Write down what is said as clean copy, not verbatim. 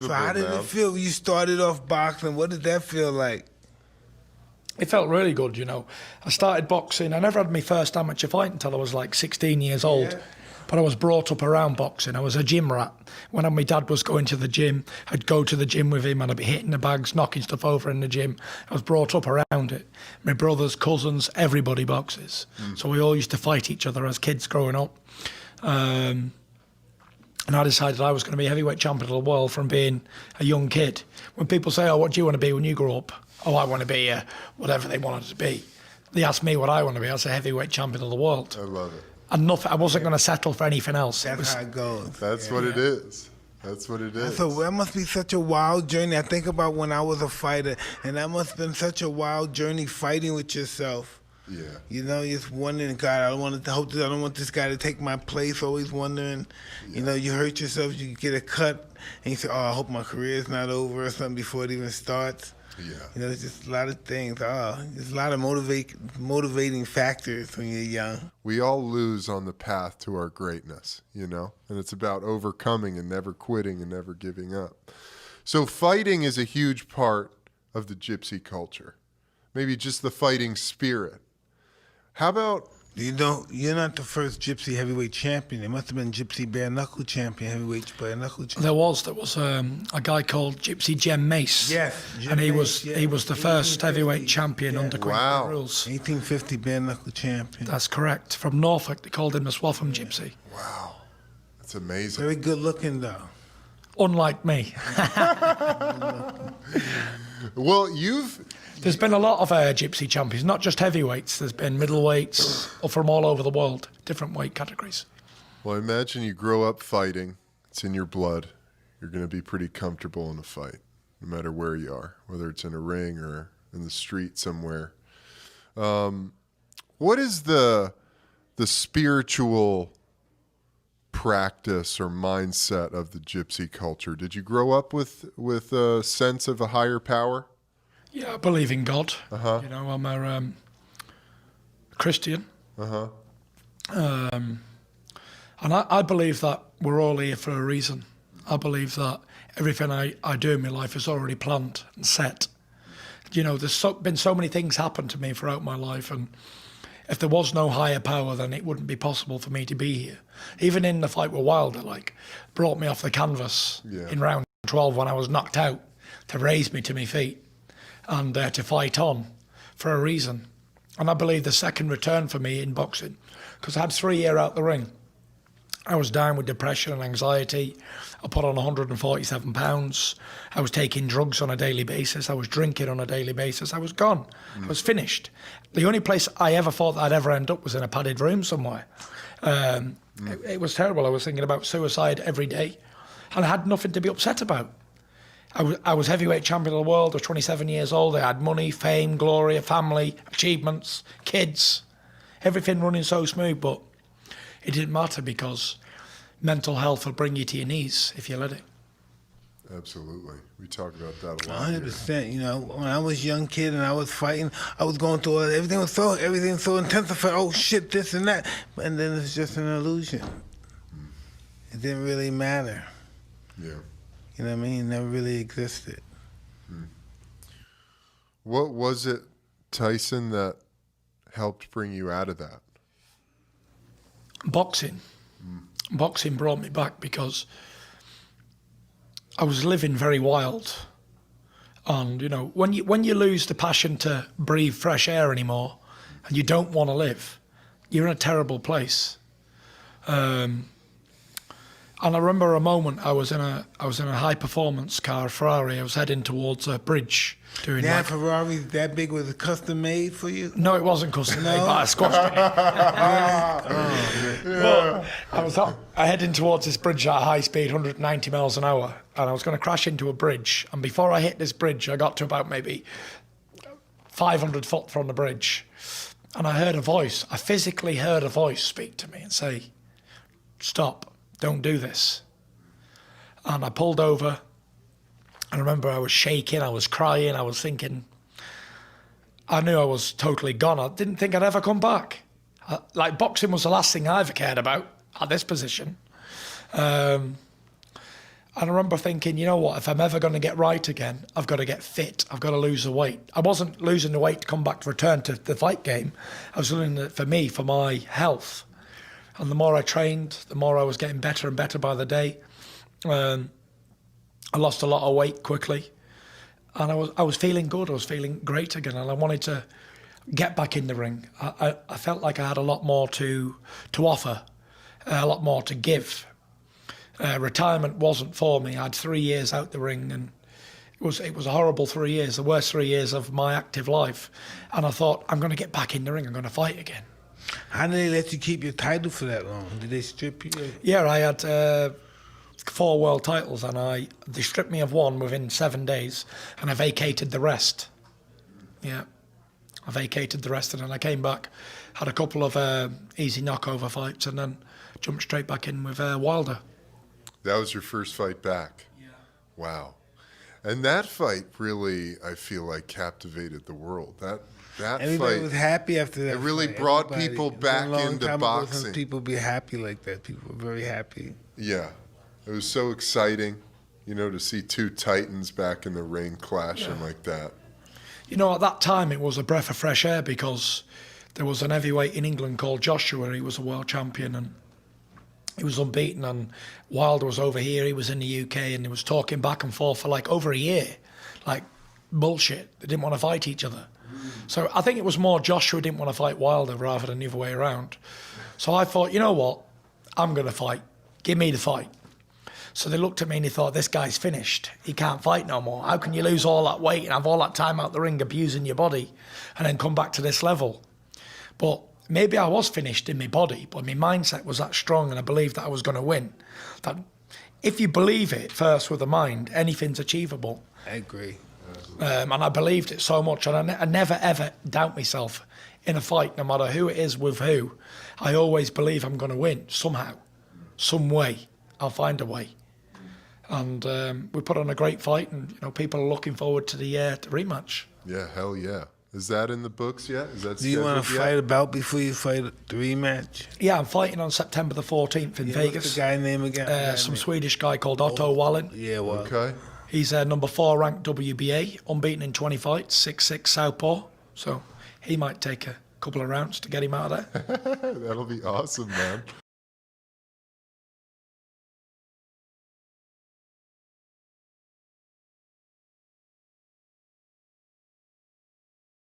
So how did it feel when you started off boxing? What did that feel like? It felt really good, you know. I started boxing. I never had my first amateur fight until I was like 16 years old. Yeah. But I was brought up around boxing. I was a gym rat. When my dad was going to the gym, I'd go to the gym with him and I'd be hitting the bags, knocking stuff over in the gym. I was brought up around it. My brothers, cousins, everybody boxes. So we all used to fight each other as kids growing up. And I decided I was going to be heavyweight champion of the world from being a young kid. When people say, oh, what do you want to be when you grow up? Oh, I want to be whatever they wanted to be. They asked me what I want to be. I said heavyweight champion of the world. I love it. And nothing, I wasn't going to settle for anything else. That's how it goes. That's what it is. That's what it is. So that must be such a wild journey. I think about when I was a fighter, and that must have been such a wild journey fighting with yourself. Yeah. You know, you're just wondering, God, I don't want this guy to take my place. Always wondering, you know, you hurt yourself, you get a cut, and you say, oh, I hope my career's not over or something before it even starts. Yeah. You know, there's just a lot of things. There's a lot of motivating factors when you're young. We all lose on the path to our greatness, you know, and it's about overcoming and never quitting and never giving up. So fighting is a huge part of the gypsy culture, maybe just the fighting spirit. How about... You know, you're not the first gypsy heavyweight champion. There must have been gypsy bare knuckle champion, heavyweight bare knuckle champion. There was a guy called Gypsy Jem Mace. Yes, Jem and he Mace, was the first heavyweight champion under Queen rules. 1850 bare knuckle champion. That's correct. From Norfolk, they called him the Swaffham Gypsy. Wow, that's amazing. Very good looking though. Unlike me. Well, There's been a lot of gypsy champions, not just heavyweights. There's been middleweights from all over the world, different weight categories. Well, I imagine you grow up fighting. It's in your blood. You're going to be pretty comfortable in a fight, no matter where you are, whether it's in a ring or in the street somewhere. What is the spiritual practice or mindset of the gypsy culture? Did you grow up with a sense of a higher power? Yeah, I believe in God. You know, I'm a Christian. And I believe that we're all here for a reason. I believe that everything I do in my life is already planned and set. You know, there's been so many things happen to me throughout my life, and if there was no higher power, then it wouldn't be possible for me to be here. Even in the fight with Wilder, brought me off the canvas in round 12 when I was knocked out to raise me to my feet and to fight on for a reason. And I believe the second return for me in boxing, because I had 3 years out the ring. I was down with depression and anxiety. I put on 147 pounds. I was taking drugs on a daily basis. I was drinking on a daily basis. I was gone. I was finished. The only place I ever thought that I'd ever end up was in a padded room somewhere. It was terrible. I was thinking about suicide every day, and I had nothing to be upset about. I was heavyweight champion of the world. I was 27 years old. I had money, fame, glory, a family, achievements, kids, everything running so smooth, but it didn't matter because mental health will bring you to your knees if you let it. Absolutely. We talk about that a lot. 100%. You know, when I was a young kid and I was fighting, I was going through everything was so intensified. Oh shit, this and that, and then it's just an illusion. It didn't really matter. Yeah. You know what I mean? It never really existed. What was it, Tyson, that helped bring you out of that? Boxing. Boxing brought me back because I was living very wild. And, you know, when you lose the passion to breathe fresh air anymore and you don't want to live, you're in a terrible place. And I remember a moment I was in a high performance car, Ferrari. I was heading towards a bridge doing that. Ferrari that big, was it custom made for you? No, it wasn't custom made, but I squashed it. But I heading towards this bridge at a high speed, 190 miles an hour, and I was going to crash into a bridge. And before I hit this bridge, I got to about maybe 500 foot from the bridge, and I heard a voice. I physically heard a voice speak to me and say, "Stop. Don't do this." And I pulled over. I remember I was shaking, I was crying, I was thinking, I knew I was totally gone. I didn't think I'd ever come back. Boxing was the last thing I ever cared about at this position. And And I remember thinking, you know what, if I'm ever going to get right again, I've got to get fit. I've got to lose the weight. I wasn't losing the weight to come back to return to the fight game. I was doing it for me, for my health. And the more I trained, the more I was getting better and better by the day. I lost a lot of weight quickly. And I was feeling good. I was feeling great again. And I wanted to get back in the ring. I felt like I had a lot more to offer, a lot more to give. Retirement wasn't for me. I had 3 years out the ring, and it was a horrible 3 years, the worst 3 years of my active life. And I thought, I'm going to get back in the ring. I'm going to fight again. How did they let you keep your title for that long? Did they strip you? Yeah, I had 4 world titles, and they stripped me of 1 within 7 days, and I vacated the rest. Yeah, I vacated the rest, and then I came back, had a couple of easy knockover fights, and then jumped straight back in with Wilder. That was your first fight back? Yeah. Wow. And that fight really, I feel like, captivated the world. That Everybody fight was happy after that. it really fight. brought Everybody. people It was a back long into time ago boxing. since people be happy like that. People were very happy. Yeah. It was so exciting, to see 2 titans back in the ring clashing like that. You know, at that time it was a breath of fresh air, because there was an heavyweight in England called Joshua. He was a world champion, and he was unbeaten, and Wilder was over here, he was in the UK, and he was talking back and forth for like over a year. Like bullshit. They didn't want to fight each other. So I think it was more Joshua didn't want to fight Wilder rather than the other way around. So I thought, you know what? I'm going to fight. Give me the fight. So they looked at me and they thought, this guy's finished. He can't fight no more. How can you lose all that weight and have all that time out the ring abusing your body and then come back to this level? But maybe I was finished in my body, but my mindset was that strong, and I believed that I was going to win. That if you believe it first with the mind, anything's achievable. I agree. And I believed it so much, and I never ever doubt myself in a fight, no matter who it is with who. I always believe I'm going to win somehow, some way. I'll find a way. And we put on a great fight, and people are looking forward to the rematch. Yeah, hell yeah. Is that in the books yet? Is that Do you want to scheduled yet? fight a bout before you fight the rematch? Yeah, I'm fighting on September the 14th in Vegas. What's the guy name again? Some Swedish guy called Otto Wallin. Yeah, well. Okay. He's number 4 ranked WBA, unbeaten in 20 fights, 6'6" southpaw. So he might take a couple of rounds to get him out of there. That'll be awesome, man.